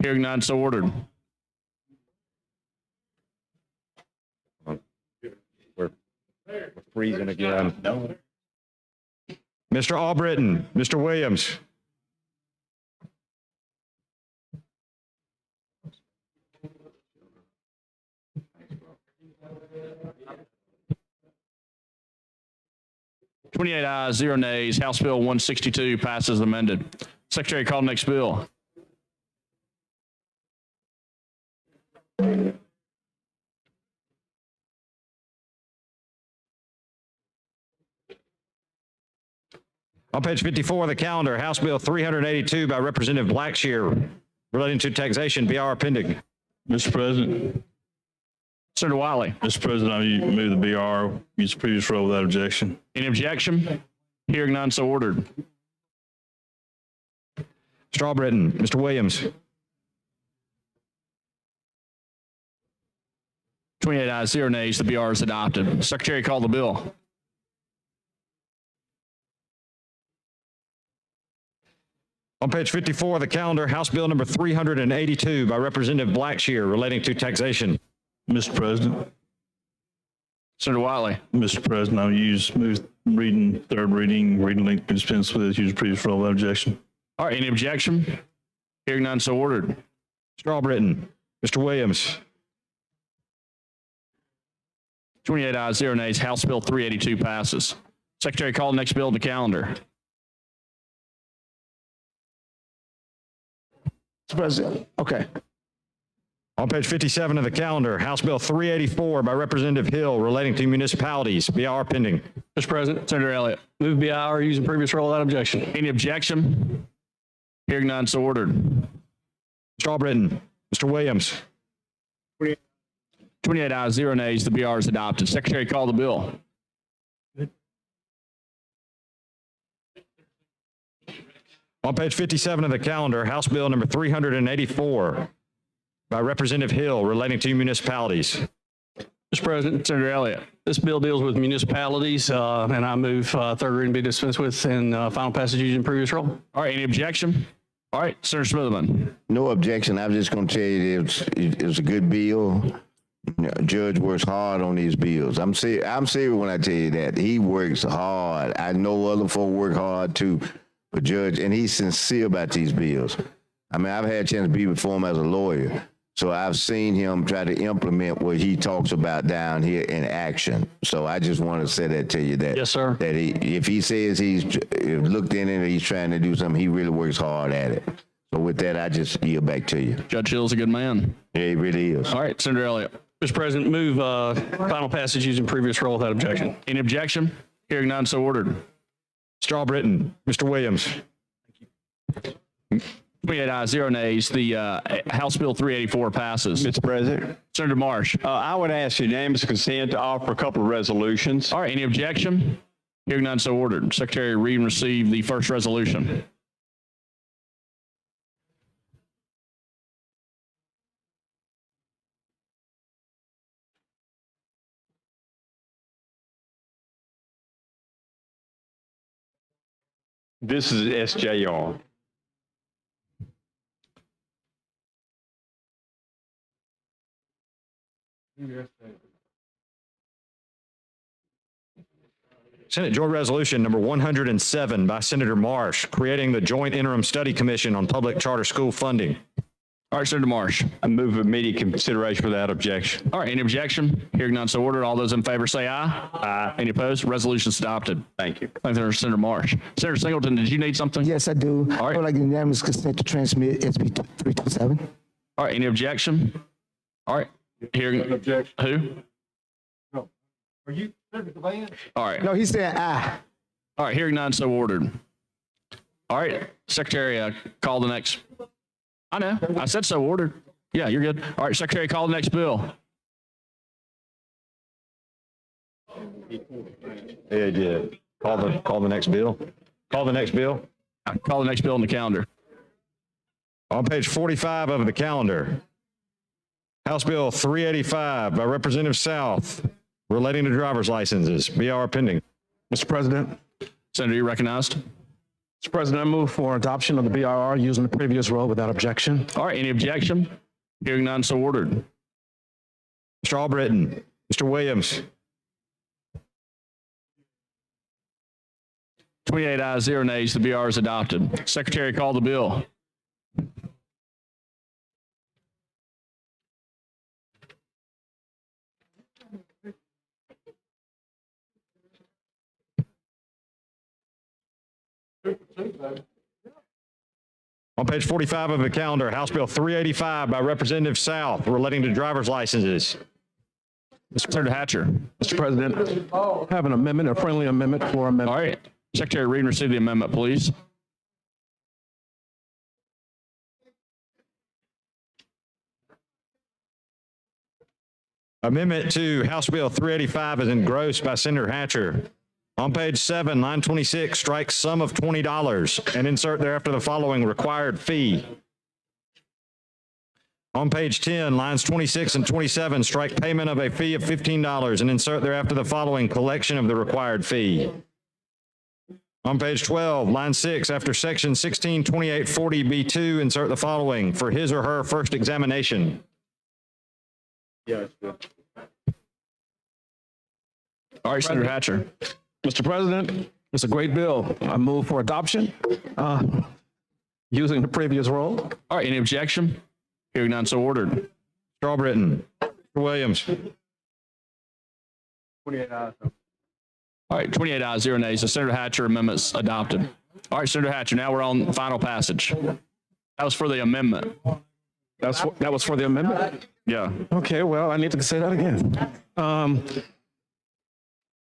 Hearing none, so ordered. We're freezing again. Mr. Albritton, Mr. Williams. Twenty-eight ayes, 0 nays. House Bill 162 passes amended. Secretary, call the next bill. On page 54 of the calendar, House Bill 382 by Representative Blackshear relating to taxation. BR pending. Mr. President, Senator Wiley. Mr. President, I move the BR, use previous roll without objection. Any objection? Hearing none, so ordered. Mr. Albritton, Mr. Williams. 28 ayes, 0 nays. The BR is adopted. Secretary, call the bill. On page 54 of the calendar, House Bill number 382 by Representative Blackshear relating to taxation. Mr. President, Senator Wiley. Mr. President, I move reading, third reading, reading length be dispensed with, use previous roll without objection. All right, any objection? Hearing none, so ordered. Mr. Albritton, Mr. Williams. 28 ayes, 0 nays. House Bill 382 passes. Secretary, call the next bill to calendar. Mr. President, okay. On page 57 of the calendar, House Bill 384 by Representative Hill relating to municipalities. BR pending. Mr. President, Senator Elliott. move BR using previous roll without objection. Any objection? Hearing none, so ordered. Mr. Albritton, Mr. Williams. 28 ayes, 0 nays. The BR is adopted. Secretary, call the bill. On page 57 of the calendar, House Bill number 384 by Representative Hill relating to municipalities. Mr. President, Senator Elliott. this bill deals with municipalities, and I move third reading be dispensed with and final passage using previous roll. All right, any objection? All right, Senator Smitherman. No objection. I'm just going to tell you it's a good bill. You know, Judge works hard on these bills. I'm serious when I tell you that. He works hard. I know other folk work hard too, but Judge, and he's sincere about these bills. I mean, I've had a chance to be before him as a lawyer, so I've seen him try to implement what he talks about down here in action. So I just want to say that to you that Yes, sir. that if he says he's looked in it, he's trying to do something, he really works hard at it. So with that, I just yield back to you. Judge Hill's a good man. Yeah, he really is. All right, Senator Elliott. Mr. President, move final passage using previous roll without objection. Any objection? Hearing none, so ordered. Mr. Albritton, Mr. Williams. 28 ayes, 0 nays. The House Bill 384 passes. Mr. President, Senator Marsh. I would ask unanimous consent to offer a couple of resolutions. All right, any objection? Hearing none, so ordered. Secretary, read and receive the first resolution. This is SJR. Senate Joint Resolution number 107 by Senator Marsh, creating the Joint Interim Study Commission on Public Charter School Funding. All right, Senator Marsh. I move immediate consideration without objection. All right, any objection? Hearing none, so ordered. All those in favor say aye. Aye. Any opposed? Resolution's adopted. Thank you. Thank you, Senator Marsh. Senator Singleton, did you need something? Yes, I do. All right. I would like unanimous consent to transmit SB 327. All right, any objection? All right, hearing. Objection. Who? Are you Senator Van? All right. No, he said aye. All right, hearing none, so ordered. All right, Secretary, call the next. I know, I said so ordered. Yeah, you're good. All right, Secretary, call the next bill. Yeah, yeah. Call the next bill. Call the next bill. Call the next bill on the calendar. On page 45 of the calendar, House Bill 385 by Representative South, relating to driver's licenses. BR pending. Mr. President, Senator, you recognized. Mr. President, I move for adoption of the BRR using the previous rule without objection. All right, any objection? Hearing none, so ordered. Mr. Albritton, Mr. Williams. 28 ayes, 0 nays. The BR is adopted. Secretary, call the bill. On page 45 of the calendar, House Bill 385 by Representative South, relating to driver's licenses. Senator Hatcher. Mr. President, I have an amendment, a friendly amendment for amendment. All right, Secretary, read and receive the amendment, please. Amendment to House Bill 385 is engrossed by Senator Hatcher. On page 7, line 26, strike sum of $20 and insert thereafter the following required fee. On page 10, lines 26 and 27, strike payment of a fee of $15 and insert thereafter the following collection of the required fee. On page 12, line 6, after section 162840B2, insert the following: for his or her first examination. All right, Senator Hatcher. Mr. President, it's a great bill. I move for adoption using the previous rule. All right, any objection? Hearing none, so ordered. Mr. Albritton. Mr. Williams. 28 ayes. All right, 28 ayes, 0 nays. The Senator Hatcher amendment's adopted. All right, Senator Hatcher, now we're on final passage. That was for the amendment. That was for the amendment? Yeah. Okay, well, I need to say that again.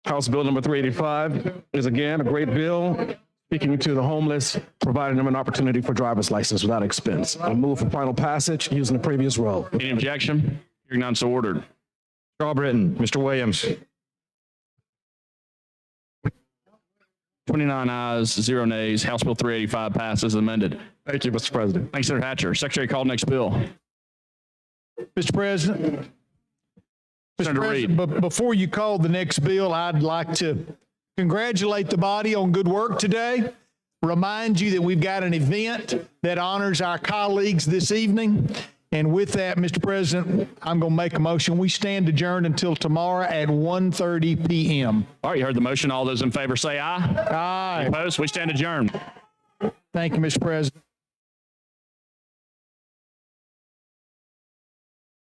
House Bill number 385 is again a great bill, speaking to the homeless, providing them an opportunity for driver's license without expense. I move for final passage using the previous rule. Any objection? Hearing none, so ordered. Mr. Albritton. Mr. Williams. 29 ayes, 0 nays. House Bill 385 passes amended. Thank you, Mr. President. Thanks, Senator Hatcher. Secretary, call next bill. Mr. President. Senator Reed. But before you call the next bill, I'd like to congratulate the body on good work today. Remind you that we've got an event that honors our colleagues this evening. And with that, Mr. President, I'm going to make a motion. We stand adjourned until tomorrow at 1:30 p.m. All right, you heard the motion. All those in favor say aye. Aye. Opposed? We stand adjourned. Thank you, Mr. President.